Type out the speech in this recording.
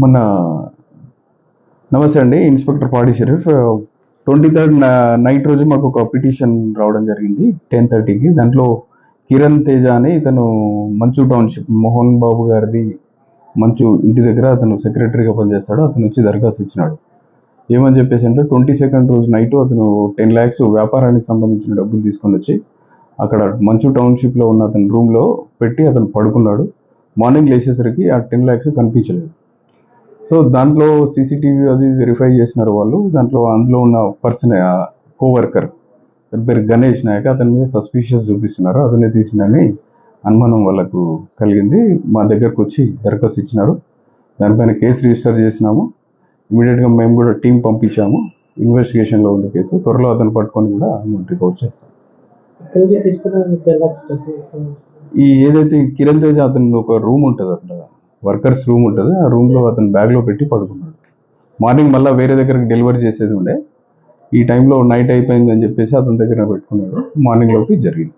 మొన్న నమస్తే అండి, ఇన్స్పెక్టర్ పాడి షరీఫ్. 23rd నైట్ రోజు మాకు ఒక పిటిషన్ రావడం జరిగింది 10:30కి. దాంట్లో కిరణ్ తేజ అని ఇతను మంచు టౌన్షిప్ మోహన్ బాబు గారిది మంచు ఇంటి దగ్గర అతను సెక్రటరీగా పనిచేస్తాడు. అతను వచ్చి దరఖాస్తు ఇచ్చినాడు. ఏమని చెప్పేసి అంటే 22nd రోజు నైట్ అతను 10 lakhs వ్యాపారానికి సంబంధించిన డబ్బులు తీసుకొని వచ్చి అక్కడ మంచు టౌన్షిప్లో ఉన్న అతని రూమ్లో పెట్టి అతను పడుకున్నాడు. మార్నింగ్ లేచేసరికి ఆ 10 lakhs కనిపించలేదు. సో దాంట్లో సీసీటీవీ అది వెరిఫై చేసినారు వాళ్ళు. అందులో ఉన్న పర్సన్ కోవర్కర్ పేరు గణేష్ నాయక్, అతని మీద సస్పీషియస్ చూపిస్తున్నారు. అతనే తీసిండని అనుమానం వాళ్ళకు కలిగింది. మా దగ్గరకు వచ్చి దరఖాస్తు ఇచ్చినారు. దానిపైన కేసు రిజిస్టర్ చేసినాము. ఇమీడియట్గా మేము కూడా టీం పంపించాము. ఇన్వెస్టిగేషన్లో ఉంది కేసు. త్వరలో అతను పట్టుకొని కూడా రిపోర్ట్ చేస్తాం. ఈ ఏదైతే కిరణ్ తేజ అతను ఒక రూమ్ ఉంటుంది, అక్కడ వర్కర్స్ రూమ్ ఉంటుంది. ఆ రూమ్లో అతను బ్యాగ్లో పెట్టి పడుకున్నాడు. మార్నింగ్ మళ్ళీ వేరే దగ్గరికి డెలివరీ చేసేది ఉండే. ఈ టైంలో నైట్ అయిపోయిందని చెప్పేసి అతని దగ్గర పెట్టుకున్నాడు. మార్నింగ్లోకి జరిగింది.